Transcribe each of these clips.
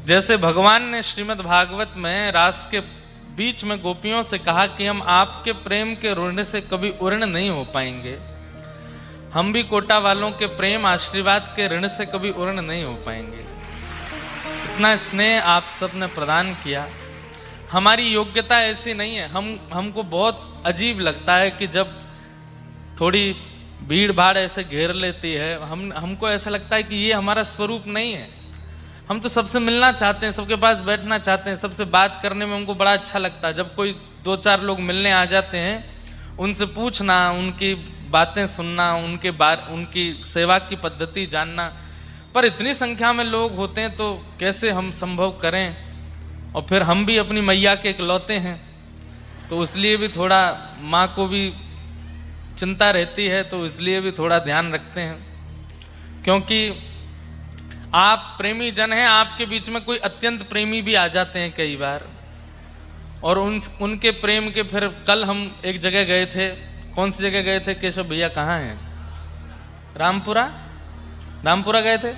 जैसे भगवान ने श्रीमद् भागवत में रास के बीच में गोपियों से कहा कि हम आपके प्रेम के ऋण से कभी उऋण नहीं हो पाएंगे, हम भी कोटा वालों के प्रेम आशीर्वाद के ऋण से कभी उऋण नहीं हो पाएंगे। इतना स्नेह आप सब ने प्रदान किया। हमारी योग्यता ऐसी नहीं है। हमको बहुत अजीब लगता है कि जब थोड़ी भीड़ भाड़ ऐसे घेर लेती है, हमको ऐसा लगता है कि ये हमारा स्वरूप नहीं है। हम तो सबसे मिलना चाहते हैं, सबके पास बैठना चाहते हैं, सबसे बात करने में हमको बड़ा अच्छा लगता है। जब कोई 2-4 लोग मिलने आ जाते हैं, उनसे पूछना, उनकी बातें सुनना, उनकी सेवा की पद्धति जानना। पर इतनी संख्या में लोग होते हैं तो कैसे हम संभव करें? और फिर हम भी अपनी मैया के इकलौते हैं, तो इसलिए भी थोड़ा माँ को भी चिंता रहती है, तो इसलिए भी थोड़ा ध्यान रखते हैं। क्योंकि आप प्रेमी जन हैं, आपके बीच में कोई अत्यंत प्रेमी भी आ जाते हैं कई बार, और उनके प्रेम के फिर कल हम एक जगह गए थे। कौन सी जगह गए थे केशव भैया? कहाँ हैं? रामपुरा गए थे।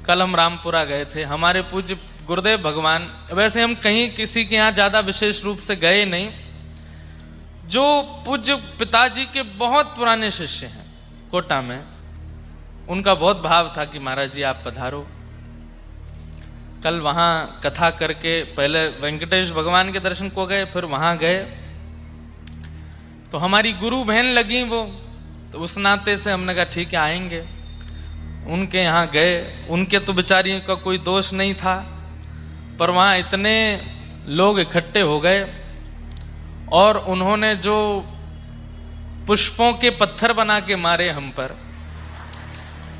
कल हम रामपुरा गए थे। हमारे पूज्य गुरुदेव भगवान, वैसे हम कहीं किसी के यहाँ ज़्यादा विशेष रूप से गए नहीं, जो पूज्य पिताजी के बहुत पुराने शिष्य हैं कोटा में, उनका बहुत भाव था कि महाराज जी आप पधारो। कल वहाँ कथा करके पहले वेंकटेश भगवान के दर्शन को गए, फिर वहाँ गए तो हमारी गुरु बहन लगी वो, तो उस नाते से हमने कहा ठीक है आएंगे। उनके यहाँ गए। उनके तो बेचारियों का कोई दोष नहीं था, पर वहाँ इतने लोग इकट्ठे हो गए और उन्होंने जो पुष्पों के पत्थर बना के मारे हम पर,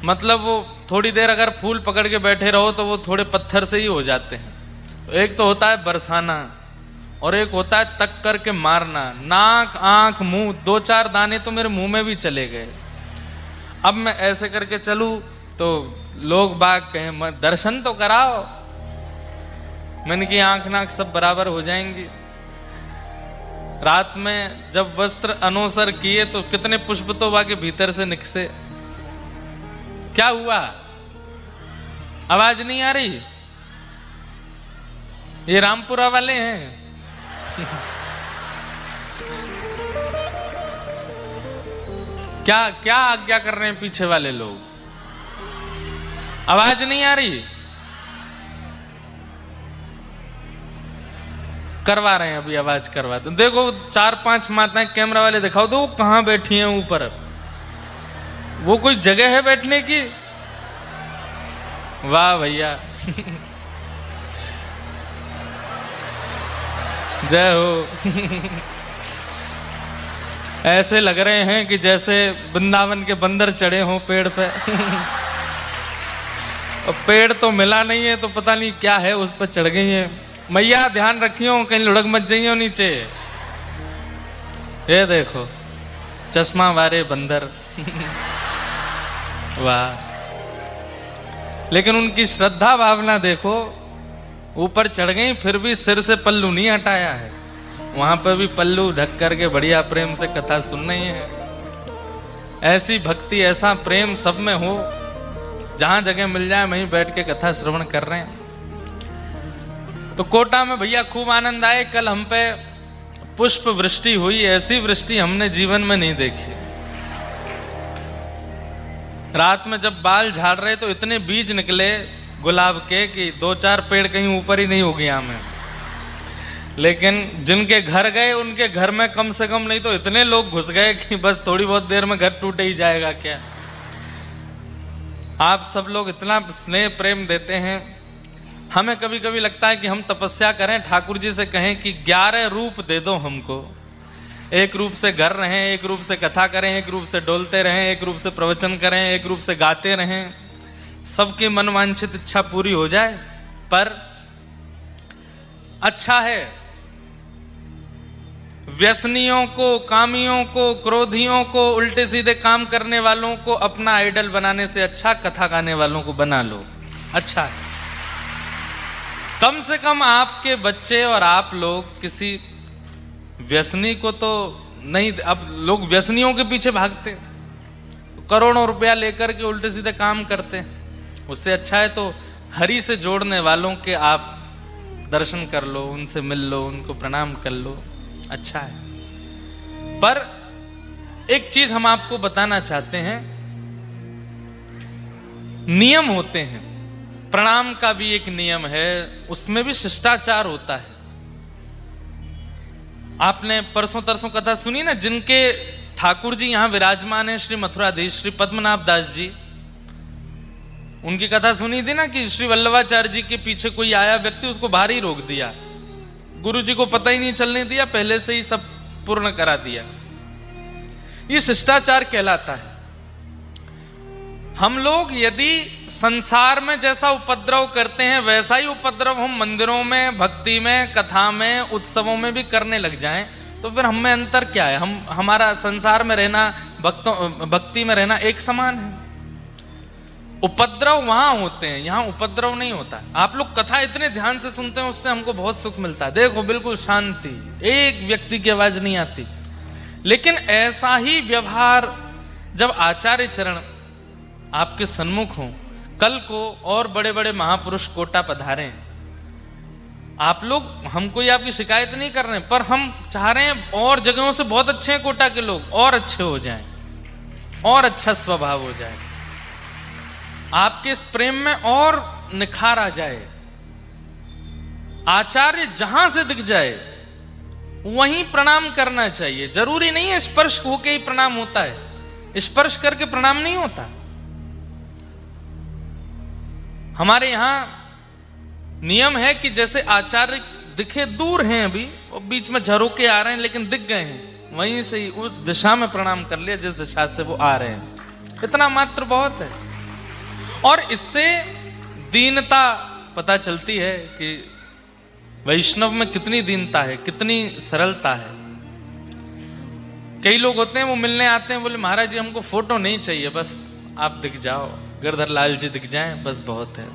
मतलब वो थोड़ी देर अगर फूल पकड़ के बैठे रहो तो वो थोड़े पत्थर से ही हो जाते हैं। तो एक तो होता है बरसाना और एक होता है तक करके मारना। नाक, आंख, मुंह, 2-4 दाने तो मेरे मुंह में भी चले गए। अब मैं ऐसे करके चलूं तो लोग बाग कहें दर्शन तो कराओ। मैंने की आंख नाक सब बराबर हो जाएंगी। रात में जब वस्त्र अनुसर किए तो कितने पुष्प तो बाके भीतर से निकसे। क्या हुआ? आवाज नहीं आ रही? ये रामपुरा वाले हैं। क्या क्या आज्ञा कर रहे हैं पीछे वाले लोग? आवाज नहीं आ रही? करवा रहे हैं, अभी आवाज करवाते। देखो 4-5 माताएं, कैमरा वाले दिखाओ तो वो कहां बैठी हैं ऊपर। वो कोई जगह है बैठने की? वाह भैया। जय हो। ऐसे लग रहे हैं कि जैसे वृंदावन के बंदर चढ़े हों पेड़ पे। और पेड़ तो मिला नहीं है तो पता नहीं क्या है, उस पर चढ़ गई है। मैया ध्यान रखियो कहीं लुढ़क मत जाइयो नीचे। ये देखो चश्मा वाले बंदर। वाह, लेकिन उनकी श्रद्धा भावना देखो, ऊपर चढ़ गई फिर भी सिर से पल्लू नहीं हटाया है। वहां पर भी पल्लू ढक करके बढ़िया प्रेम से कथा सुन रही है। ऐसी भक्ति, ऐसा प्रेम सब में हो, जहां जगह मिल जाए वहीं बैठ के कथा श्रवण कर रहे हैं। तो कोटा में भैया खूब आनंद आए। कल हम पे पुष्प वृष्टि हुई, ऐसी वृष्टि हमने जीवन में नहीं देखी। रात में जब बाल झाड़ रहे तो इतने बीज निकले गुलाब के कि 2-4 पेड़ कहीं ऊपर ही नहीं हो गया हमें। लेकिन जिनके घर गए उनके घर में कम से कम नहीं तो इतने लोग घुस गए कि बस थोड़ी बहुत देर में घर टूटे ही जाएगा क्या। आप सब लोग इतना स्नेह प्रेम देते हैं। हमें कभी कभी लगता है कि हम तपस्या करें, ठाकुर जी से कहें कि 11 रूप दे दो हमको। एक रूप से घर रहें, एक रूप से कथा करें, एक रूप से डोलते रहें, एक रूप से प्रवचन करें, एक रूप से गाते रहें, सबकी मनवांछित इच्छा पूरी हो जाए। पर अच्छा है व्यसनियों को, कामियों को, क्रोधियों को, उल्टे सीधे काम करने वालों को अपना आइडल बनाने से अच्छा कथा गाने वालों को बना लो। अच्छा है, कम से कम आपके बच्चे और आप लोग किसी व्यसनी को तो नहीं। अब लोग व्यसनियों के पीछे भागते, करोड़ों रुपया लेकर के उल्टे सीधे काम करते हैं। उससे अच्छा है तो हरि से जोड़ने वालों के आप दर्शन कर लो, उनसे मिल लो, उनको प्रणाम कर लो, अच्छा है। पर एक चीज हम आपको बताना चाहते हैं, नियम होते हैं, प्रणाम का भी एक नियम है, उसमें भी शिष्टाचार होता है। आपने परसों तरसों कथा सुनी ना, जिनके ठाकुर जी यहां विराजमान है, श्री मथुराधीश श्री पद्मनाभ दास जी, उनकी कथा सुनी थी ना कि श्री वल्लभाचार्य जी के पीछे कोई आया व्यक्ति, उसको बाहर ही रोक दिया, गुरु जी को पता ही नहीं चलने दिया, पहले से ही सब पूर्ण करा दिया। ये शिष्टाचार कहलाता है। हम लोग यदि संसार में जैसा उपद्रव करते हैं वैसा ही उपद्रव हम मंदिरों में, भक्ति में, कथा में, उत्सवों में भी करने लग जाएं, तो फिर हम में अंतर क्या है? हमारा संसार में रहना, भक्ति में रहना एक समान है। उपद्रव वहां होते हैं, यहां उपद्रव नहीं होता। आप लोग कथा इतने ध्यान से सुनते हैं, उससे हमको बहुत सुख मिलता है। देखो बिल्कुल शांति, एक व्यक्ति की आवाज नहीं आती। लेकिन ऐसा ही व्यवहार जब आचार्य चरण आपके सन्मुख हो, कल को और बड़े बड़े महापुरुष कोटा पधारें, आप लोग, हम कोई आपकी शिकायत नहीं कर रहे हैं, पर हम चाह रहे हैं और जगहों से बहुत अच्छे हैं कोटा के लोग, और अच्छे हो जाएं, और अच्छा स्वभाव हो जाए, आपके इस प्रेम में और निखार आ जाए। आचार्य जहां से दिख जाए वहीं प्रणाम करना चाहिए। जरूरी नहीं है स्पर्श होके ही प्रणाम होता है, स्पर्श करके प्रणाम नहीं होता। हमारे यहां नियम है कि जैसे आचार्य दिखे, दूर हैं अभी, और बीच में झरोके आ रहे हैं, लेकिन दिख गए हैं, वहीं से ही उस दिशा में प्रणाम कर लिया जिस दिशा से वो आ रहे हैं। इतना मात्र बहुत है। और इससे दीनता पता चलती है कि वैष्णव में कितनी दीनता है, कितनी सरलता है। कई लोग होते हैं, वो मिलने आते हैं, बोले महाराज जी हमको फोटो नहीं चाहिए, बस आप दिख जाओ, गिरधर लाल जी दिख जाएं, बस बहुत है।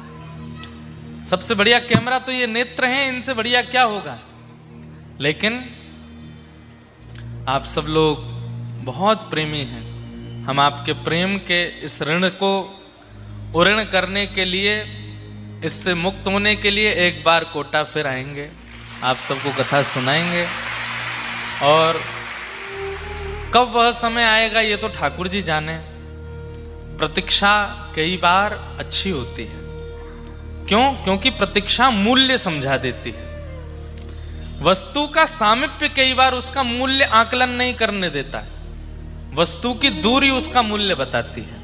सबसे बढ़िया कैमरा तो ये नेत्र हैं, इनसे बढ़िया क्या होगा। लेकिन आप सब लोग बहुत प्रेमी हैं। हम आपके प्रेम के इस ऋण को उऋण करने के लिए, इससे मुक्त होने के लिए एक बार कोटा फिर आएंगे, आप सबको कथा सुनाएंगे। और कब वह समय आएगा ये तो ठाकुर जी जाने। प्रतीक्षा कई बार अच्छी होती है। क्यों? क्योंकि प्रतीक्षा मूल्य समझा देती है। वस्तु का सामीप्य कई बार उसका मूल्य आकलन नहीं करने देता है, वस्तु की दूरी उसका मूल्य बताती है।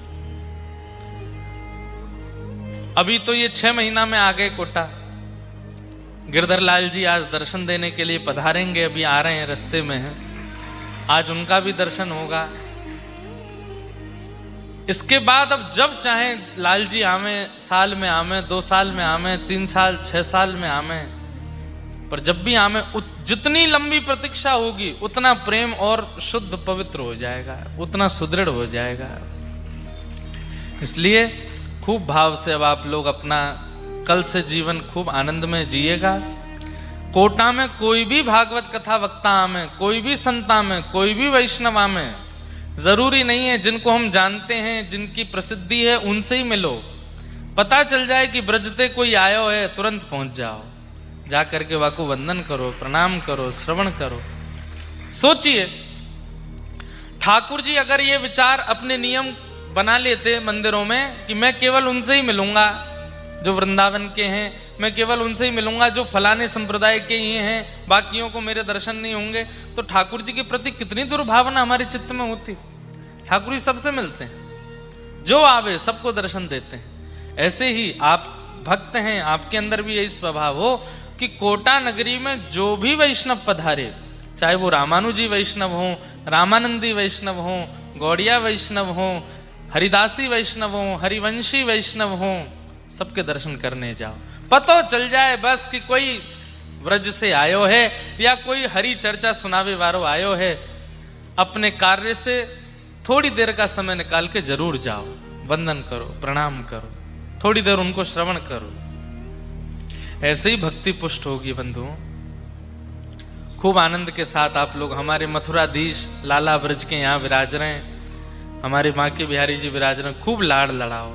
अभी तो ये 6 महीना में आ गए कोटा। गिरधर लाल जी आज दर्शन देने के लिए पधारेंगे, अभी आ रहे हैं, रास्ते में हैं, आज उनका भी दर्शन होगा। इसके बाद अब जब चाहे लाल जी आवे, साल में आवे, 2 साल में आवे, 3 साल, 6 साल में आवे, पर जब भी आवे, जितनी लंबी प्रतीक्षा होगी उतना प्रेम और शुद्ध पवित्र हो जाएगा, उतना सुदृढ़ हो जाएगा। इसलिए खूब भाव से अब आप लोग अपना कल से जीवन खूब आनंद में जिएगा। कोटा में कोई भी भागवत कथा वक्ता आमे, कोई भी संत आमे, कोई भी वैष्णव आमे, जरूरी नहीं है जिनको हम जानते हैं, जिनकी प्रसिद्धि है, उनसे ही मिलो। पता चल जाए कि ब्रजते कोई आयो है, तुरंत पहुंच जाओ, जा करके वाको वंदन करो, प्रणाम करो, श्रवण करो। सोचिए, ठाकुर जी अगर ये विचार अपने नियम बना लेते मंदिरों में कि मैं केवल उनसे ही मिलूंगा जो वृंदावन के हैं, मैं केवल उनसे ही मिलूंगा जो फलाने संप्रदाय के ही हैं, बाकियों को मेरे दर्शन नहीं होंगे, तो ठाकुर जी के प्रति कितनी दुर्भावना हमारे चित्त में होती। ठाकुर जी सबसे मिलते हैं, जो आवे सबको दर्शन देते हैं। ऐसे ही आप भक्त हैं, आपके अंदर भी यही स्वभाव हो कि कोटा नगरी में जो भी वैष्णव पधारे, चाहे वो रामानुजी वैष्णव हो, रामानंदी वैष्णव हो, गौड़िया वैष्णव हो, हरिदासी वैष्णव हो, हरिवंशी वैष्णव हो, सबके दर्शन करने जाओ। पता चल जाए बस कि कोई व्रज से आयो है या कोई हरि चर्चा सुनावे वारो आयो है, अपने कार्य से थोड़ी देर का समय निकाल के जरूर जाओ, वंदन करो, प्रणाम करो, थोड़ी देर उनको श्रवण करो। ऐसे ही भक्ति पुष्ट होगी बंधुओं। खूब आनंद के साथ आप लोग, हमारे मथुराधीश लाला ब्रज के यहाँ विराज रहे हैं, हमारे माँ के बिहारी जी विराज रहे हैं, खूब लाड़ लड़ाओ,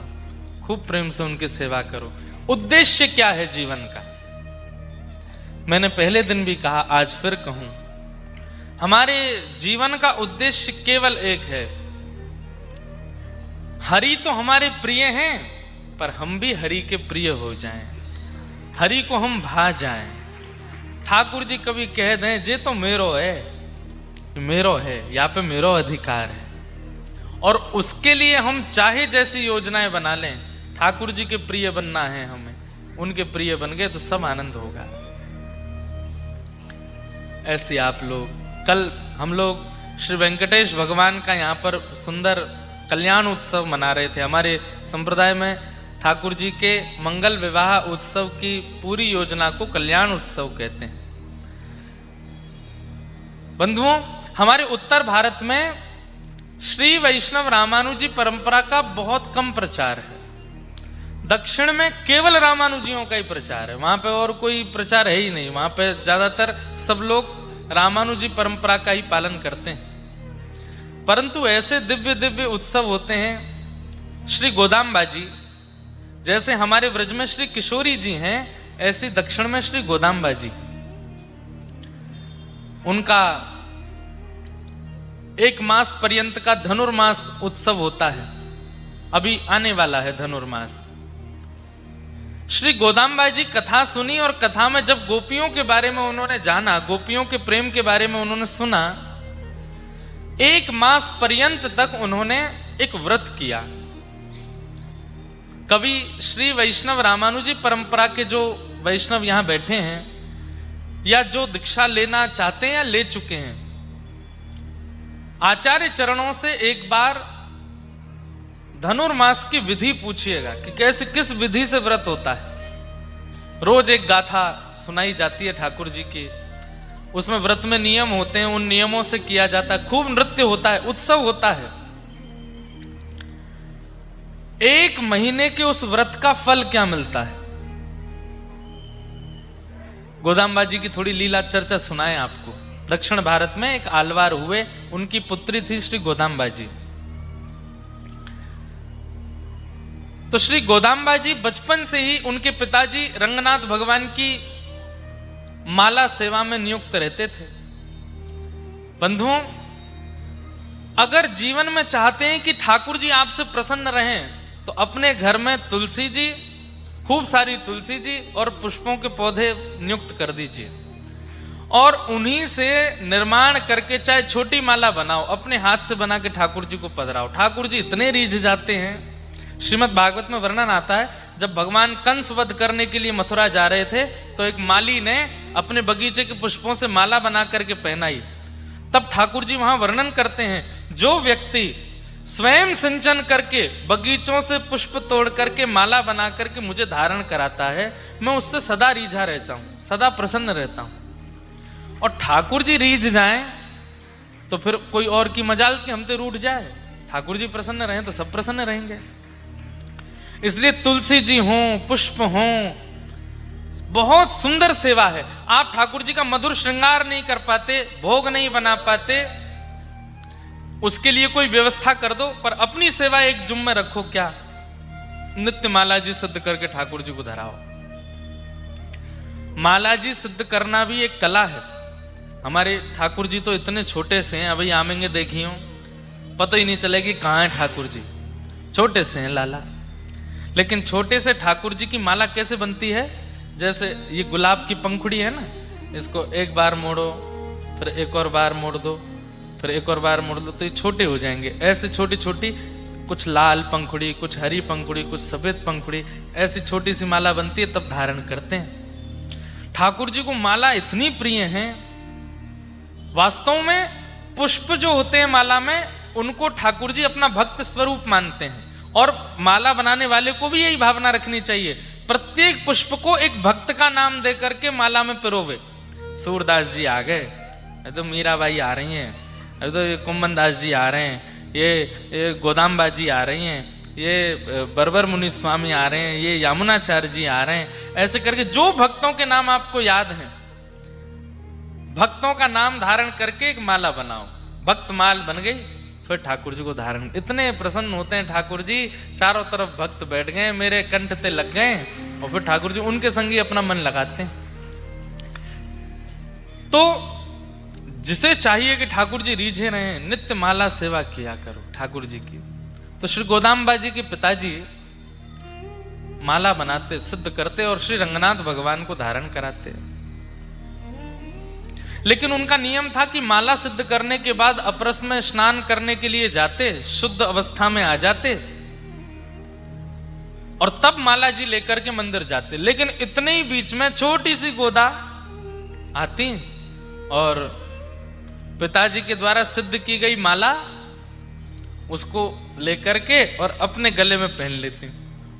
खूब प्रेम से उनकी सेवा करो। उद्देश्य क्या है जीवन का। मैंने पहले दिन भी कहा, आज फिर कहूं, हमारे जीवन का उद्देश्य केवल एक है। हरि तो हमारे प्रिय हैं, पर हम भी हरि के प्रिय हो जाएं, हरि को हम भा जाएं। ठाकुर जी कभी कह दें, जे तो मेरो है, मेरो है, यहाँ पे मेरो अधिकार है, और उसके लिए हम चाहे जैसी योजनाएं बना लें, ठाकुर जी के प्रिय बनना है हमें, उनके प्रिय बन गए तो सब आनंद होगा। ऐसे आप लोग, कल हम लोग श्री वेंकटेश भगवान का यहाँ पर सुंदर कल्याण उत्सव मना रहे थे। हमारे संप्रदाय में ठाकुर जी के मंगल विवाह उत्सव की पूरी योजना को कल्याण उत्सव कहते हैं। बंधुओं, हमारे उत्तर भारत में श्री वैष्णव रामानुजी परंपरा का बहुत कम प्रचार है। दक्षिण में केवल रामानुजियों का ही प्रचार है, वहां पे और कोई प्रचार है ही नहीं। वहां पे ज्यादातर सब लोग रामानुजी परंपरा का ही पालन करते हैं। परंतु ऐसे दिव्य दिव्य उत्सव होते हैं, श्री गोदाम्बा जी, जैसे हमारे व्रज में श्री किशोरी जी हैं, ऐसे दक्षिण में श्री गोदाम्बा जी। उनका एक मास पर्यंत का धनुर्मास उत्सव होता है, अभी आने वाला है धनुर्मास। श्री गोदाम्बा जी कथा सुनी, और कथा में जब गोपियों के बारे में उन्होंने जाना, गोपियों के प्रेम के बारे में उन्होंने सुना, एक मास पर्यंत तक उन्होंने एक व्रत किया। कभी श्री वैष्णव रामानुजी परंपरा के जो वैष्णव यहां बैठे हैं, या जो दीक्षा लेना चाहते हैं या ले चुके हैं, आचार्य चरणों से एक बार धनुर्मास की विधि पूछिएगा कि कैसे, किस विधि से व्रत होता है। रोज एक गाथा सुनाई जाती है ठाकुर जी की, उसमें व्रत में नियम होते हैं, उन नियमों से किया जाता है, खूब नृत्य होता है, उत्सव होता है। एक महीने के उस व्रत का फल क्या मिलता है? गोदाम्बा जी की थोड़ी लीला चर्चा सुनाए आपको। दक्षिण भारत में एक आलवार हुए, उनकी पुत्री थी श्री गोदाम्बा जी। तो श्री गोदाम्बा जी बचपन से ही उनके पिताजी रंगनाथ भगवान की माला सेवा में नियुक्त रहते थे। बंधुओं, अगर जीवन में चाहते हैं कि ठाकुर जी आपसे प्रसन्न रहें, तो अपने घर में तुलसी जी, खूब सारी तुलसी जी और पुष्पों के पौधे नियुक्त कर दीजिए, और उन्हीं से निर्माण करके चाहे छोटी माला बनाओ, अपने हाथ से बना के ठाकुर जी को पधराओ। ठाकुर जी इतने रीझ जाते हैं। श्रीमद् भागवत में वर्णन आता है, जब भगवान कंस वध करने के लिए मथुरा जा रहे थे, तो एक माली ने अपने बगीचे के पुष्पों से माला बना करके पहनाई। तब ठाकुर जी वहां वर्णन करते हैं, जो व्यक्ति स्वयं सिंचन करके बगीचों से पुष्प तोड़ करके माला बना करके मुझे धारण कराता है, मैं उससे सदा रीझा रहता हूं, सदा प्रसन्न रहता हूं। और ठाकुर जी रीझ जाएं तो फिर कोई और की मजाल कि हम तो रूठ जाए। ठाकुर जी प्रसन्न रहें तो सब प्रसन्न रहेंगे। इसलिए तुलसी जी हों, पुष्प हों, बहुत सुंदर सेवा है। आप ठाकुर जी का मधुर श्रृंगार नहीं कर पाते, भोग नहीं बना पाते, उसके लिए कोई व्यवस्था कर दो, पर अपनी सेवा एक जुम्मे में रखो। क्या? नित्य माला जी सिद्ध करके ठाकुर जी को धराओ। माला जी सिद्ध करना भी एक कला है। हमारे ठाकुर जी तो इतने छोटे से हैं, अभी आमेंगे देखियो, पता ही नहीं चलेगी कहाँ है ठाकुर जी, छोटे से हैं लाला। लेकिन छोटे से ठाकुर जी की माला कैसे बनती है? जैसे ये गुलाब की पंखुड़ी है ना, इसको एक बार मोड़ो, फिर एक और बार मोड़ दो, फिर एक और बार मोड़ दो, तो ये छोटे हो जाएंगे। ऐसे छोटी छोटी, कुछ लाल पंखुड़ी, कुछ हरी पंखुड़ी, कुछ सफेद पंखुड़ी, ऐसी छोटी सी माला बनती है, तब धारण करते हैं। ठाकुर जी को माला इतनी प्रिय है। वास्तव में पुष्प जो होते हैं माला में, उनको ठाकुर जी अपना भक्त स्वरूप मानते हैं, और माला बनाने वाले को भी यही भावना रखनी चाहिए, प्रत्येक पुष्प को एक भक्त का नाम दे करके माला में पिरोवे। सूरदास जी आ गए, अभी तो मीराबाई आ रही हैं, अभी तो ये कुंभन दास जी आ रहे हैं, ये गोदाम्बा जी आ रही हैं, ये बरबर मुनि स्वामी आ रहे हैं, ये यमुनाचार्य जी आ रहे हैं। ऐसे करके जो भक्तों के नाम आपको याद हैं, भक्तों का नाम धारण करके एक माला बनाओ। भक्त माल बन गई। फिर ठाकुर जी को धारण, इतने प्रसन्न होते हैं ठाकुर जी, चारों तरफ भक्त बैठ गए, मेरे कंठ पे लग गए, और फिर ठाकुर जी उनके संगी अपना मन लगाते हैं। तो जिसे चाहिए कि ठाकुर जी रीझे रहे, नित्य माला सेवा किया करो ठाकुर जी की। तो श्री गोदाम्बा जी के पिताजी माला बनाते, सिद्ध करते और श्री रंगनाथ भगवान को धारण कराते। लेकिन उनका नियम था कि माला सिद्ध करने के बाद अपरस में स्नान करने के लिए जाते, शुद्ध अवस्था में आ जाते और तब माला जी लेकर के मंदिर जाते। लेकिन इतने ही बीच में छोटी सी गोदा आती और पिताजी के द्वारा सिद्ध की गई माला उसको लेकर के और अपने गले में पहन लेती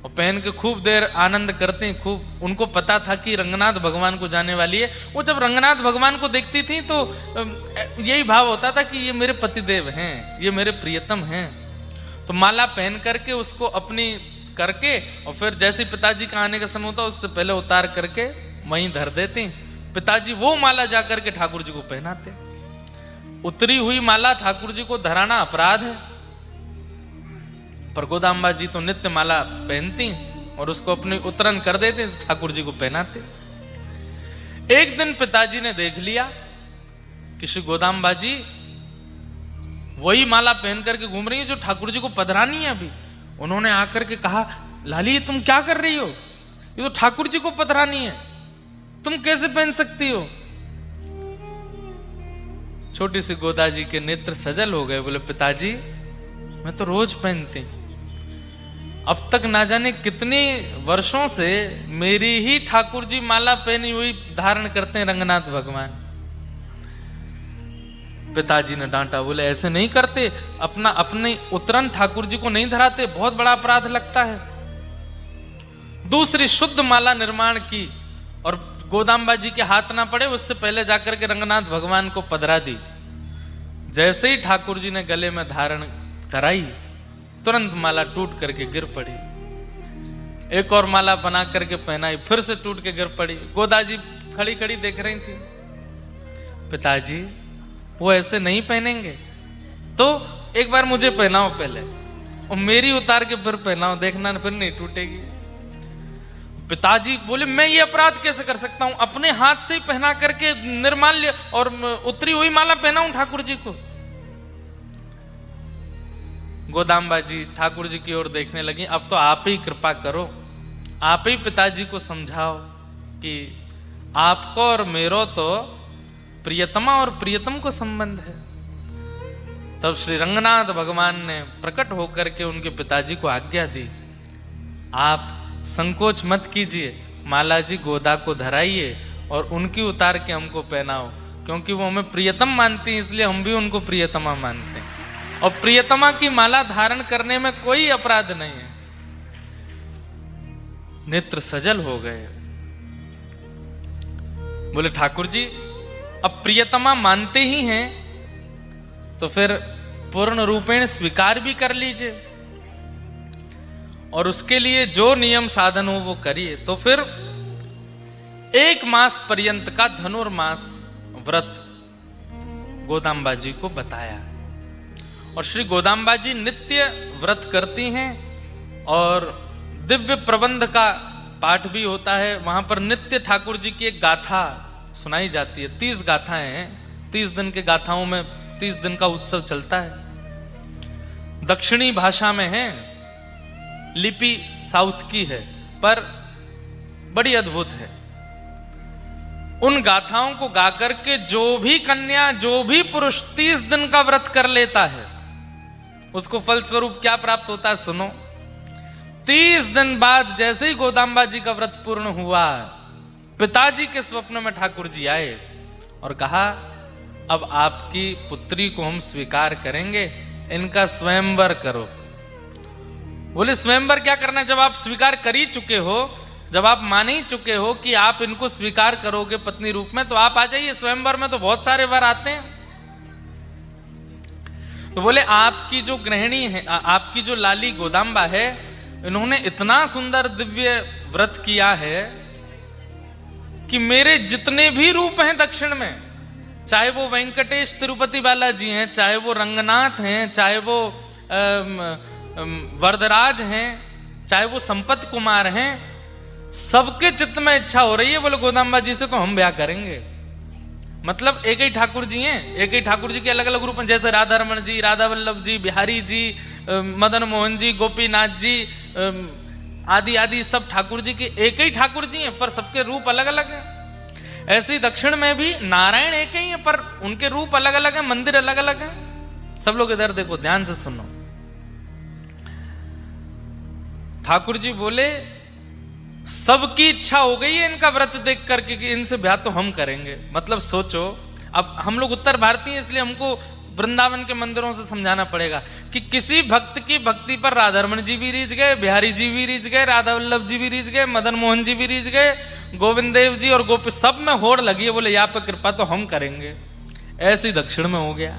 और पहन के खूब देर आनंद करती। खूब उनको पता था कि रंगनाथ भगवान को जाने वाली है। वो जब रंगनाथ भगवान को देखती थी तो यही भाव होता था कि ये मेरे पतिदेव हैं, ये मेरे प्रियतम हैं। तो माला पहन करके उसको अपनी करके और फिर जैसे पिताजी का आने का समय होता उससे पहले उतार करके वहीं धर देती। पिताजी वो माला जाकर के ठाकुर जी को पहनाते। उतरी हुई माला ठाकुर जी को धराना अपराध है, पर गोदाम्बा जी तो नित्य माला पहनती और उसको अपनी उतरन कर देते, ठाकुर जी को पहनाते। एक दिन पिताजी ने देख लिया कि श्री गोदाम्बा जी वही माला पहन करके घूम रही है जो ठाकुर जी को पधरानी है अभी। उन्होंने आकर के कहा, लाली तुम क्या कर रही हो, ये तो ठाकुर जी को पधरानी है, तुम कैसे पहन सकती हो। छोटी सी गोदा जी के नेत्र सजल हो गए, बोले पिताजी मैं तो रोज पहनती, अब तक ना जाने कितने वर्षों से मेरी ही ठाकुर जी माला पहनी हुई धारण करते हैं रंगनाथ भगवान। पिताजी ने डांटा, बोले ऐसे नहीं करते, अपने उतरन ठाकुर जी को नहीं धराते, बहुत बड़ा अपराध लगता है। दूसरी शुद्ध माला निर्माण की और गोदाम्बा जी के हाथ ना पड़े उससे पहले जाकर के रंगनाथ भगवान को पधरा दी। जैसे ही ठाकुर जी ने गले में धारण कराई तुरंत माला टूट करके गिर पड़ी। एक और माला बना करके पहनाई, फिर से टूट के गिर पड़ी। गोदा जी खड़ी खड़ी देख रही थी। पिताजी वो ऐसे नहीं पहनेंगे, तो एक बार मुझे पहनाओ पहले और मेरी उतार के फिर पहनाओ, देखना फिर नहीं टूटेगी। पिताजी बोले मैं ये अपराध कैसे कर सकता हूं, अपने हाथ से ही पहना करके निर्माल्य और उतरी हुई माला पहनाऊं ठाकुर जी को। गोदाम्बा जी ठाकुर जी की ओर देखने लगी, अब तो आप ही कृपा करो, आप ही पिताजी को समझाओ कि आपको और मेरो तो प्रियतमा और प्रियतम को संबंध है। तब श्री रंगनाथ भगवान ने प्रकट होकर के उनके पिताजी को आज्ञा दी, आप संकोच मत कीजिए, माला जी गोदा को धराइए और उनकी उतार के हमको पहनाओ, क्योंकि वो हमें प्रियतम मानती हैं, इसलिए हम भी उनको प्रियतमा मानते हैं। और प्रियतमा की माला धारण करने में कोई अपराध नहीं है। नेत्र सजल हो गए, बोले ठाकुर जी अब प्रियतमा मानते ही हैं तो फिर पूर्ण रूपेण स्वीकार भी कर लीजिए और उसके लिए जो नियम साधन हो वो करिए। तो फिर 1 मास पर्यंत का धनुर्मास व्रत गोदाम्बा जी को बताया और श्री गोदाम्बा जी नित्य व्रत करती हैं और दिव्य प्रबंध का पाठ भी होता है। वहां पर नित्य ठाकुर जी की एक गाथा सुनाई जाती है। 30 गाथाएं हैं, 30 दिन के गाथाओं में 30 दिन का उत्सव चलता है। दक्षिणी भाषा में है, लिपि साउथ की है, पर बड़ी अद्भुत है। उन गाथाओं को गाकर के जो भी कन्या, जो भी पुरुष 30 दिन का व्रत कर लेता है उसको फलस्वरूप क्या प्राप्त होता है सुनो। 30 दिन बाद जैसे ही गोदाम्बा जी का व्रत पूर्ण हुआ, पिताजी के स्वप्न में ठाकुर जी आए और कहा अब आपकी पुत्री को हम स्वीकार करेंगे, इनका स्वयंवर करो। बोले स्वयंवर क्या करना है, जब आप स्वीकार कर ही चुके हो, जब आप मान ही चुके हो कि आप इनको स्वीकार करोगे पत्नी रूप में, तो आप आ जाइए स्वयंवर में, तो बहुत सारे वर आते हैं। तो बोले आपकी जो गृहिणी है, आपकी जो लाली गोदाम्बा है, इन्होंने इतना सुंदर दिव्य व्रत किया है कि मेरे जितने भी रूप हैं दक्षिण में चाहे वो वेंकटेश तिरुपति बालाजी हैं, चाहे वो रंगनाथ हैं, चाहे वो वरदराज हैं, चाहे वो संपत कुमार हैं, सबके चित्त में इच्छा हो रही है बोले गोदाम्बा जी से तो हम ब्याह करेंगे। मतलब एक ही ठाकुर जी हैं, एक ही ठाकुर जी के अलग अलग रूप हैं, जैसे राधा रमन जी, राधा वल्लभ जी, बिहारी जी, मदन मोहन जी, गोपीनाथ जी आदि आदि सब ठाकुर जी के एक ही ठाकुर जी हैं, पर सबके रूप अलग अलग हैं। ऐसे ही दक्षिण में भी नारायण एक ही हैं, पर उनके रूप अलग अलग हैं, मंदिर अलग अलग हैं। सब लोग इधर देखो, ध्यान से सुनो। ठाकुर जी बोले सबकी इच्छा हो गई है इनका व्रत देख करके कि इनसे ब्याह तो हम करेंगे। मतलब सोचो, अब हम लोग उत्तर भारतीय इसलिए हमको वृंदावन के मंदिरों से समझाना पड़ेगा कि किसी भक्त की भक्ति पर राधारमण जी भी रीझ गए, बिहारी जी भी रीझ गए, राधा वल्लभ जी भी रीझ गए, मदन मोहन जी भी रीझ गए, गोविंद देव जी और गोपी सब में होड़ लगी है, बोले यहाँ पे कृपा तो हम करेंगे। ऐसे ही दक्षिण में हो गया।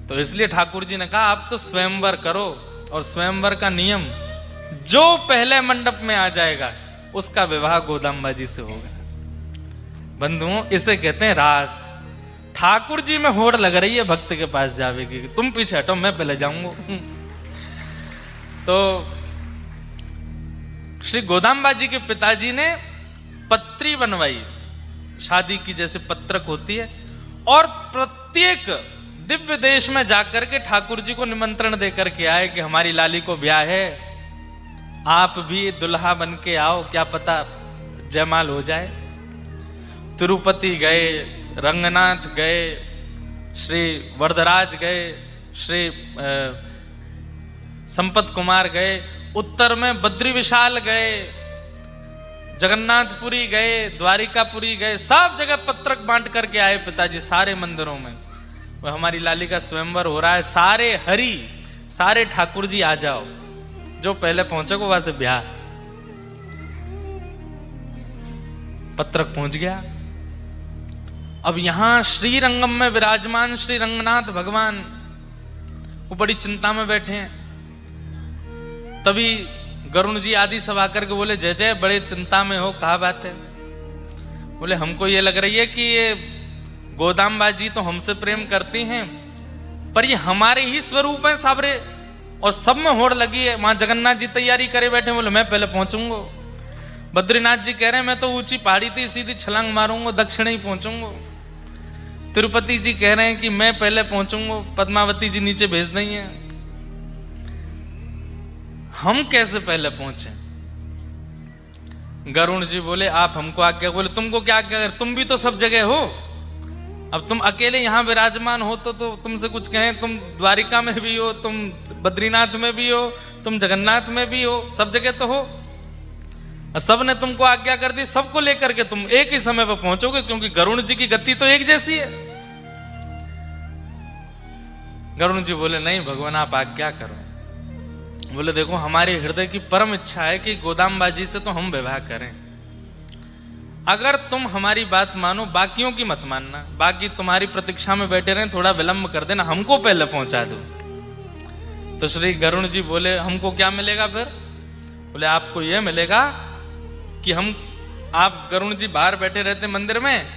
तो इसलिए ठाकुर जी ने कहा आप तो स्वयंवर करो, और स्वयंवर का नियम जो पहले मंडप में आ जाएगा उसका विवाह गोदाम्बा जी से होगा। बंधुओं, इसे कहते हैं रास। ठाकुर जी में होड़ लग रही है भक्त के पास जावे की, तुम पीछे हटो मैं पहले जाऊंगा। तो श्री गोदाम्बा जी के पिताजी ने पत्री बनवाई, शादी की जैसे पत्रक होती है, और प्रत्येक दिव्य देश में जाकर के ठाकुर जी को निमंत्रण देकर के आए कि हमारी लाली को ब्याह है, आप भी दुल्हा बन के आओ, क्या पता जयमाल हो जाए। तिरुपति गए, रंगनाथ गए, श्री वरदराज गए, श्री संपत कुमार गए, उत्तर में बद्री विशाल गए, जगन्नाथपुरी गए, द्वारिकापुरी गए, सब जगह पत्रक बांट करके आए पिताजी सारे मंदिरों में। वो हमारी लाली का स्वयंवर हो रहा है, सारे हरि सारे ठाकुर जी आ जाओ, जो पहले पहुंचे को वहां से ब्याह। पत्रक पहुंच गया। अब यहां श्रीरंगम में विराजमान श्री रंगनाथ भगवान वो बड़ी चिंता में बैठे हैं। तभी गरुण जी आदि सब आकर के बोले जय जय, बड़े चिंता में हो, कहा बात है? बोले हमको ये लग रही है कि ये गोदाम्बा जी तो हमसे प्रेम करती हैं, पर ये हमारे ही स्वरूप हैं साबरे, और सब में होड़ लगी है। वहां जगन्नाथ जी तैयारी करे बैठे, बोले मैं पहले पहुंचूंगा। बद्रीनाथ जी कह रहे हैं मैं तो ऊंची पहाड़ी थी सीधी छलांग मारूंगा, दक्षिण ही पहुंचूंगा। तिरुपति जी कह रहे हैं कि मैं पहले पहुंचूंगा, पद्मावती जी नीचे भेज देंगे। हम कैसे पहले पहुंचे? गरुण जी बोले आप हमको आज्ञा, बोले तुमको क्या आज्ञा, तुम भी तो सब जगह हो। अब तुम अकेले यहां विराजमान हो तो तुमसे कुछ कहें, तुम द्वारिका में भी हो, तुम बद्रीनाथ में भी हो, तुम जगन्नाथ में भी हो, सब जगह तो हो। सब ने तुमको आज्ञा कर दी, सबको लेकर के तुम एक ही समय पर पहुंचोगे, क्योंकि गरुण जी की गति तो एक जैसी है। गरुण जी बोले नहीं भगवान आप आज्ञा करो। बोले देखो हमारे हृदय की परम इच्छा है कि गोदाम्बा जी से तो हम विवाह करें। अगर तुम हमारी बात मानो, बाकियों की मत मानना, बाकी तुम्हारी प्रतीक्षा में बैठे रहें, थोड़ा विलंब कर देना, हमको पहले पहुंचा दो। तो श्री गरुण जी बोले हमको क्या मिलेगा फिर? बोले आपको यह मिलेगा कि आप गरुण जी बाहर बैठे रहते मंदिर में,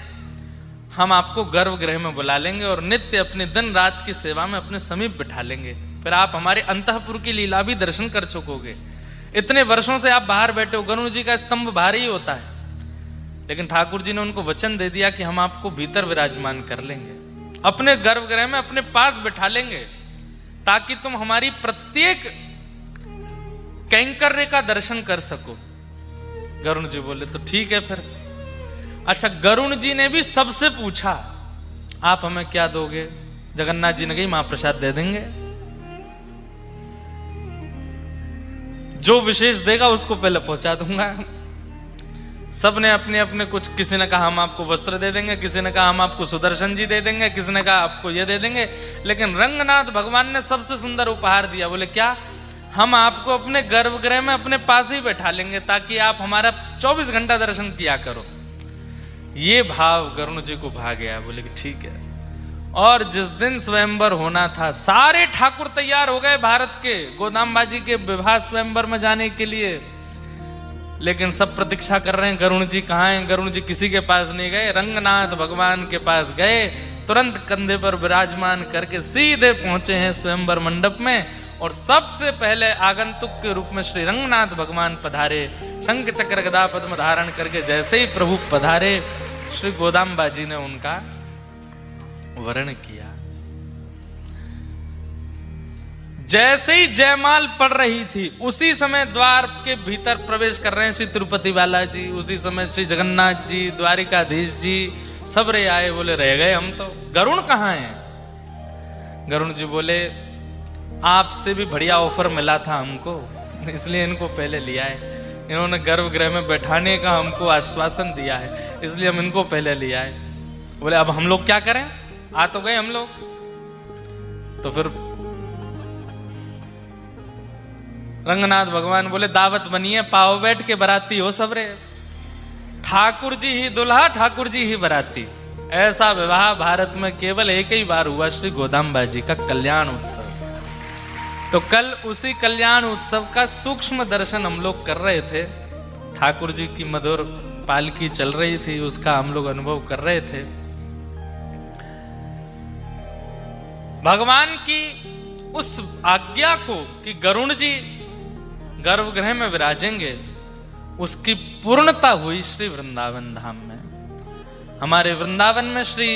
हम आपको गर्भगृह में बुला लेंगे और नित्य अपने दिन रात की सेवा में अपने समीप बिठा लेंगे, फिर आप हमारे अंतःपुर की लीला भी दर्शन कर चुकोगे। इतने वर्षों से आप बाहर बैठे हो, गरुण जी का स्तंभ बाहर ही होता है, लेकिन ठाकुर जी ने उनको वचन दे दिया कि हम आपको भीतर विराजमान कर लेंगे, अपने गर्भगृह में अपने पास बिठा लेंगे, ताकि तुम हमारी प्रत्येक कैंकर्य का दर्शन कर सको। गरुण जी बोले तो ठीक है फिर। अच्छा, गरुण जी ने भी सबसे पूछा आप हमें क्या दोगे? जगन्नाथ जी ने कही महाप्रसाद दे देंगे, जो विशेष देगा उसको पहले पहुंचा दूंगा। सब ने अपने अपने कुछ, किसी ने कहा हम आपको वस्त्र दे देंगे, किसी ने कहा हम आपको सुदर्शन जी दे देंगे, किसी ने कहा आपको ये दे देंगे, लेकिन रंगनाथ भगवान ने सबसे सुंदर उपहार दिया। बोले क्या? हम आपको अपने गर्भगृह में अपने पास ही बैठा लेंगे, ताकि आप हमारा 24 घंटा दर्शन किया करो। ये भाव गरुण जी को भा गया। बोले कि ठीक है। और जिस दिन स्वयंवर होना था, सारे ठाकुर तैयार हो गए भारत के गोदाम्बा जी के विवाह स्वयंवर में जाने के लिए। लेकिन सब प्रतीक्षा कर रहे हैं गरुण जी कहाँ हैं। गरुण जी किसी के पास नहीं गए, रंगनाथ भगवान के पास गए, तुरंत कंधे पर विराजमान करके सीधे पहुंचे हैं स्वयंवर मंडप में। और सबसे पहले आगंतुक के रूप में श्री रंगनाथ भगवान पधारे, शंख चक्र गदा पद्म धारण करके। जैसे ही प्रभु पधारे, श्री गोदाम्बा जी ने उनका वरण किया। जैसे ही जयमाल पड़ रही थी, उसी समय द्वार के भीतर प्रवेश कर रहे हैं श्री तिरुपति बालाजी, उसी समय श्री जगन्नाथ जी, द्वारिकाधीश जी सब रे आए। बोले रह गए हम तो, गरुण कहाँ हैं? गरुण जी बोले आपसे भी बढ़िया ऑफर मिला था हमको, इसलिए इनको पहले लिया है। इन्होंने गर्भगृह में बैठाने का हमको आश्वासन दिया है, इसलिए हम इनको पहले लिया है। बोले अब हम लोग क्या करें, आ तो गए हम लोग। तो फिर रंगनाथ भगवान बोले दावत बनिए, पाओ बैठ के बराती हो सब रे। ठाकुर जी ही दुल्हा, ठाकुर जी ही बराती। ऐसा विवाह भारत में केवल एक ही बार हुआ, श्री गोदाम्बा जी का कल्याण उत्सव। तो कल उसी कल्याण उत्सव का सूक्ष्म दर्शन हम लोग कर रहे थे। ठाकुर जी की मधुर पालकी चल रही थी, उसका हम लोग अनुभव कर रहे थे। भगवान की उस आज्ञा को कि गरुण जी गर्भगृह में विराजेंगे, उसकी पूर्णता हुई श्री वृंदावन धाम में। हमारे वृंदावन में श्री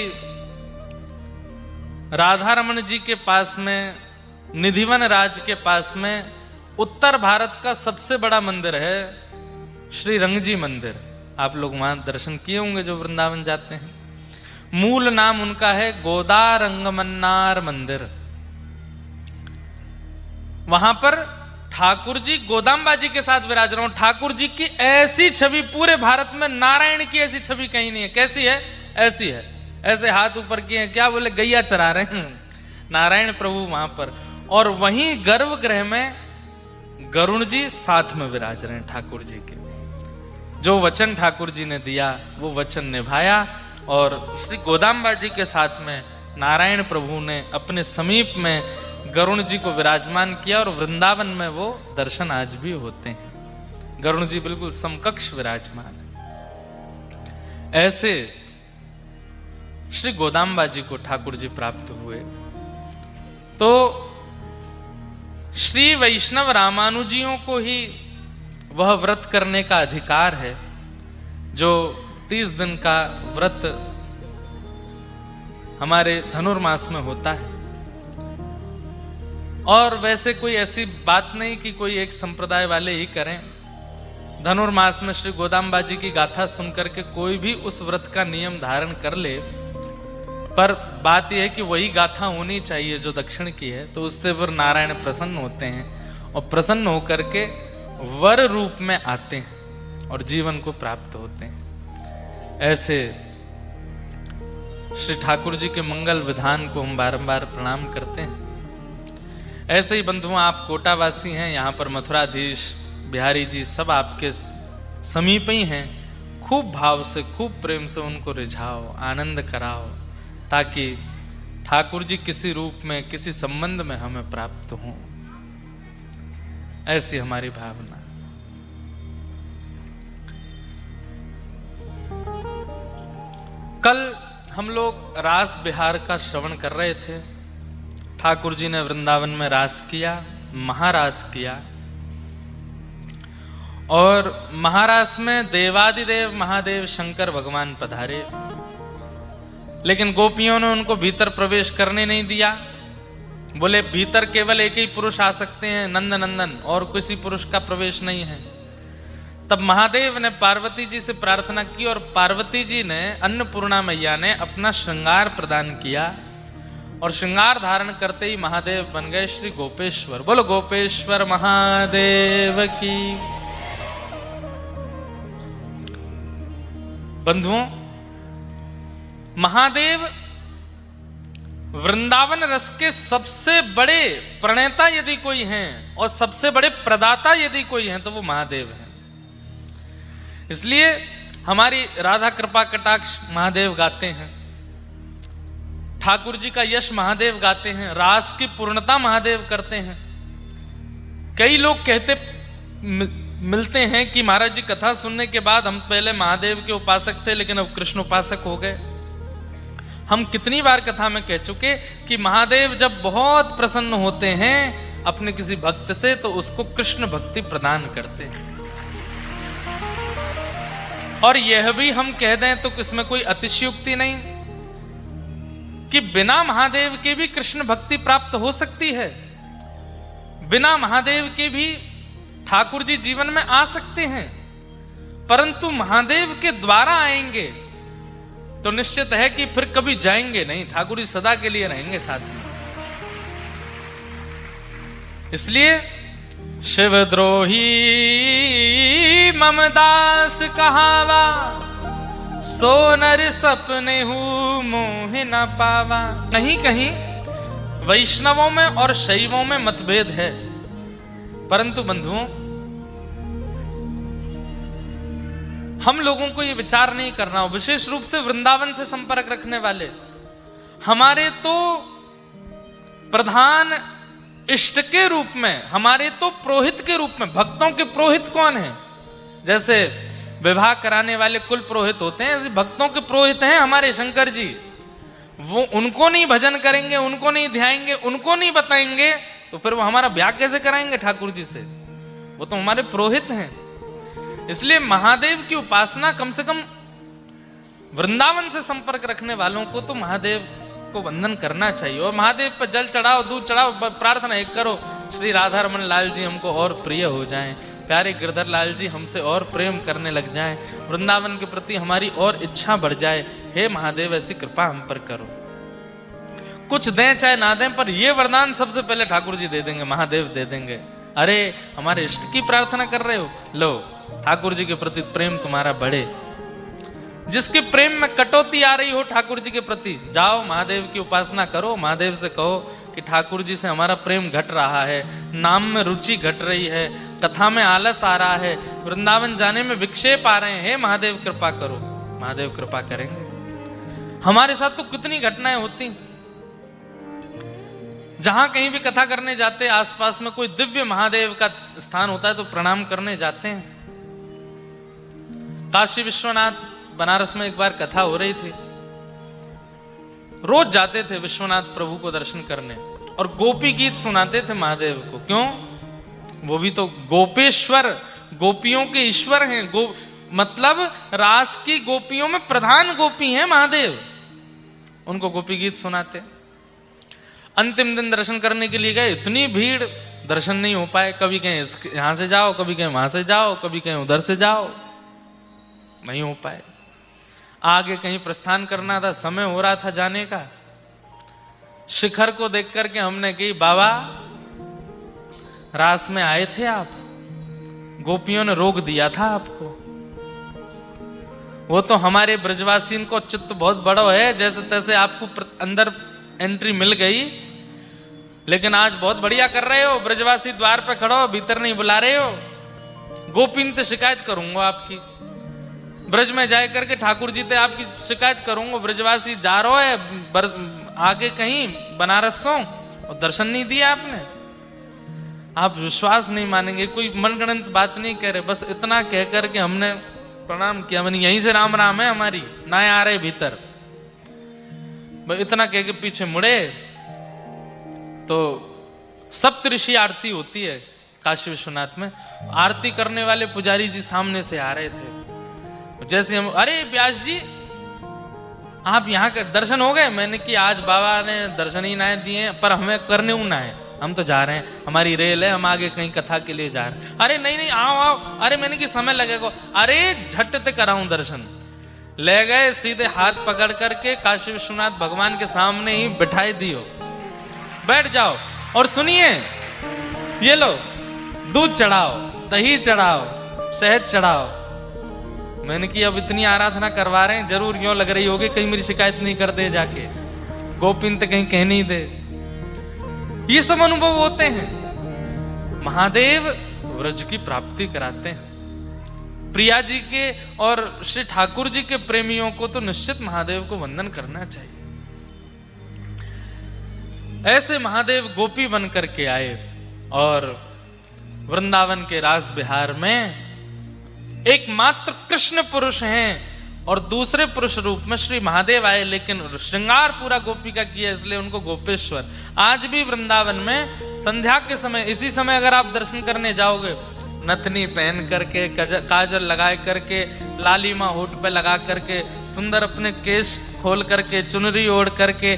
राधा रमन जी के पास में, निधिवन राज के पास में, उत्तर भारत का सबसे बड़ा मंदिर है श्री रंगजी मंदिर। आप लोग वहां दर्शन किए होंगे जो वृंदावन जाते हैं। मूल नाम उनका है गोदा रंगमन्नार मंदिर। वहां पर ठाकुर जी गोदाम्बा जी के साथ विराज रहे। ठाकुर जी की ऐसी छवि पूरे भारत में, नारायण की ऐसी छवि कहीं नहीं है। कैसी है? ऐसी है, ऐसे हाथ ऊपर किए, क्या बोले, गैया चरा रहे हैं नारायण प्रभु वहां पर। और वहीं गर्भगृह में गरुण जी साथ में विराज रहे हैं ठाकुर जी के। जो वचन ठाकुर जी ने दिया वो वचन निभाया, और श्री गोदाम्बा जी के साथ में नारायण प्रभु ने अपने समीप में गरुण जी को विराजमान किया। और वृंदावन में वो दर्शन आज भी होते हैं। गरुण जी बिल्कुल समकक्ष विराजमान है। ऐसे श्री गोदाम्बा जी को ठाकुर जी प्राप्त हुए। तो श्री वैष्णव रामानुजियों को ही वह व्रत करने का अधिकार है जो 30 दिन का व्रत हमारे धनुर्मास में होता है। और वैसे कोई ऐसी बात नहीं कि कोई एक संप्रदाय वाले ही करें। धनुर्मास में श्री गोदाम्बा जी की गाथा सुनकर के कोई भी उस व्रत का नियम धारण कर ले, पर बात यह है कि वही गाथा होनी चाहिए जो दक्षिण की है। तो उससे फिर नारायण प्रसन्न होते हैं और प्रसन्न होकर के वर रूप में आते हैं और जीवन को प्राप्त होते हैं। ऐसे श्री ठाकुर जी के मंगल विधान को हम बारंबार प्रणाम करते हैं। ऐसे ही बंधुओं, आप कोटावासी हैं, यहाँ पर मथुराधीश बिहारी जी सब आपके समीप ही हैं। खूब भाव से, खूब प्रेम से उनको रिझाओ, आनंद कराओ, ताकि ठाकुर जी किसी रूप में, किसी संबंध में हमें प्राप्त हों। ऐसी हमारी भावना। कल हम लोग रास बिहार का श्रवण कर रहे थे। ठाकुर जी ने वृंदावन में रास किया, महारास किया। और महारास में देवादिदेव महादेव शंकर भगवान पधारे, लेकिन गोपियों ने उनको भीतर प्रवेश करने नहीं दिया। बोले भीतर केवल एक ही पुरुष आ सकते हैं, नंद नंदन, और किसी पुरुष का प्रवेश नहीं है। तब महादेव ने पार्वती जी से प्रार्थना की और पार्वती जी ने, अन्नपूर्णा मैया ने अपना श्रृंगार प्रदान किया। और श्रृंगार धारण करते ही महादेव बन गए श्री गोपेश्वर। बोलो गोपेश्वर महादेव की। बंधुओं, महादेव वृंदावन रस के सबसे बड़े प्रणेता यदि कोई हैं और सबसे बड़े प्रदाता यदि कोई हैं तो वो महादेव हैं। इसलिए हमारी राधा कृपा कटाक्ष महादेव गाते हैं, ठाकुर जी का यश महादेव गाते हैं, रास की पूर्णता महादेव करते हैं। कई लोग कहते मिलते हैं कि महाराज जी कथा सुनने के बाद हम पहले महादेव के उपासक थे लेकिन अब कृष्ण उपासक हो गए। हम कितनी बार कथा में कह चुके कि महादेव जब बहुत प्रसन्न होते हैं अपने किसी भक्त से तो उसको कृष्ण भक्ति प्रदान करते हैं। और यह भी हम कह दें तो इसमें कोई अतिशयोक्ति नहीं कि बिना महादेव के भी कृष्ण भक्ति प्राप्त हो सकती है, बिना महादेव के भी ठाकुर जी जीवन में आ सकते हैं, परंतु महादेव के द्वारा आएंगे तो निश्चित है कि फिर कभी जाएंगे नहीं, ठाकुर जी सदा के लिए रहेंगे साथ में। इसलिए शिवद्रोही ममदास कहावा, सो नर सपने हूं मोह न पावा। कहीं कहीं वैष्णवों में और शैवों में मतभेद है, परंतु बंधुओं हम लोगों को यह विचार नहीं करना हो, विशेष रूप से वृंदावन से संपर्क रखने वाले हमारे तो प्रधान इष्ट के रूप में, हमारे तो पुरोहित के रूप में, भक्तों के पुरोहित कौन है? जैसे विवाह कराने वाले कुल पुरोहित होते हैं, ऐसे भक्तों के पुरोहित हैं हमारे शंकर जी। वो उनको नहीं भजन करेंगे, उनको नहीं ध्याएंगे, उनको नहीं बताएंगे तो फिर वो हमारा ब्याह कैसे कराएंगे ठाकुर जी से? वो तो हमारे पुरोहित हैं। इसलिए महादेव की उपासना कम से कम वृंदावन से संपर्क रखने वालों को तो महादेव को वंदन करना चाहिए। और महादेव पर जल चढ़ाओ, दूध चढ़ाओ, प्रार्थना एक करो, श्री राधा रमन लाल जी हमको और प्रिय हो जाएं, प्यारे गिरधर लाल जी हमसे और प्रेम करने लग जाएं, वृंदावन के प्रति हमारी और इच्छा बढ़ जाए। हे महादेव ऐसी कृपा हम पर करो। कुछ दें चाहे ना दें, पर ये वरदान सबसे पहले ठाकुर जी दे देंगे, महादेव दे देंगे। अरे हमारे इष्ट की प्रार्थना कर रहे हो, लो ठाकुर जी के प्रति प्रेम तुम्हारा बढ़े। जिसके प्रेम में कटौती आ रही हो ठाकुर जी के प्रति, जाओ महादेव की उपासना करो, महादेव से कहो कि ठाकुर जी से हमारा प्रेम घट रहा है, नाम में रुचि घट रही है, कथा में आलस आ रहा है, वृंदावन जाने में विक्षेप आ रहे हैं, हे महादेव कृपा करो। महादेव कृपा करेंगे। हमारे साथ तो कितनी घटनाएं होती, जहां कहीं भी कथा करने जाते, आसपास में कोई दिव्य महादेव का स्थान होता है तो प्रणाम करने जाते हैं। काशी विश्वनाथ बनारस में एक बार कथा हो रही थी, रोज जाते थे विश्वनाथ प्रभु को दर्शन करने और गोपी गीत सुनाते थे महादेव को। क्यों? वो भी तो गोपेश्वर, गोपियों के ईश्वर हैं, मतलब रास की गोपियों में प्रधान गोपी हैं महादेव, उनको गोपी गीत सुनाते। अंतिम दिन दर्शन करने के लिए गए, इतनी भीड़, दर्शन नहीं हो पाए। कभी कहीं यहां से जाओ, कभी कहीं वहां से जाओ, कभी कहीं उधर से जाओ, नहीं हो पाए। आगे कहीं प्रस्थान करना था, समय हो रहा था जाने का। शिखर को देख करके हमने कही, बाबा रास में आए थे आप, गोपियों ने रोक दिया था आपको। वो तो हमारे ब्रजवासी को चित्त बहुत बड़ा है, जैसे तैसे आपको अंदर एंट्री मिल गई, लेकिन आज बहुत बढ़िया कर रहे हो, ब्रजवासी द्वार पे खड़ो, भीतर नहीं बुला रहे हो। गोपीन ते शिकायत करूंगा आपकी, ब्रज में जाए करके ठाकुर जी ते आपकी शिकायत करूंगा, ब्रजवासी जा रहा है आगे कहीं बनारस सो और दर्शन नहीं दिया आपने। आप विश्वास नहीं मानेंगे, कोई मनगणंत बात नहीं कह रहे, बस इतना कह करके हमने प्रणाम किया। मैंने यहीं से राम राम है हमारी, ना आ रहे भीतर, इतना कह के पीछे मुड़े तो सप्तऋषि आरती होती है काशी विश्वनाथ में। आरती करने वाले पुजारी जी सामने से आ रहे थे, जैसे हम, अरे व्यास जी आप यहाँ के दर्शन हो गए? मैंने कि आज बाबा ने दर्शन ही ना दिए, पर हमें करने ना है, हम तो जा रहे हैं, हमारी रेल है, हम आगे कहीं कथा के लिए जा रहे हैं। अरे नहीं नहीं आओ आओ, अरे मैंने कि समय लगेगा, अरे झट ते कराऊं दर्शन। ले गए, सीधे हाथ पकड़ करके काशी विश्वनाथ भगवान के सामने ही बिठाई दियो, बैठ जाओ और सुनिए, ये लो दूध चढ़ाओ, दही चढ़ाओ, शहद चढ़ाओ। मैंने कि अब इतनी आराधना करवा रहे हैं, जरूर यूं लग रही होगी कहीं मेरी शिकायत नहीं कर दे, जाके गोपिन तो कहीं कह नहीं दे। ये सब अनुभव होते हैं। महादेव व्रज की प्राप्ति कराते हैं। प्रिया जी के और श्री ठाकुर जी के प्रेमियों को तो निश्चित महादेव को वंदन करना चाहिए। ऐसे महादेव गोपी बन करके आए और वृंदावन के रास बिहार में एकमात्र कृष्ण पुरुष हैं और दूसरे पुरुष रूप में श्री महादेव आए, लेकिन श्रृंगार पूरा गोपिका किया, इसलिए उनको गोपेश्वर। आज भी वृंदावन में संध्या के समय, इसी समय अगर आप दर्शन करने जाओगे, नथनी पहन करके, काजल लगा करके, लालिमा होठ पे लगा करके, सुंदर अपने केश खोल करके, चुनरी ओढ़ करके,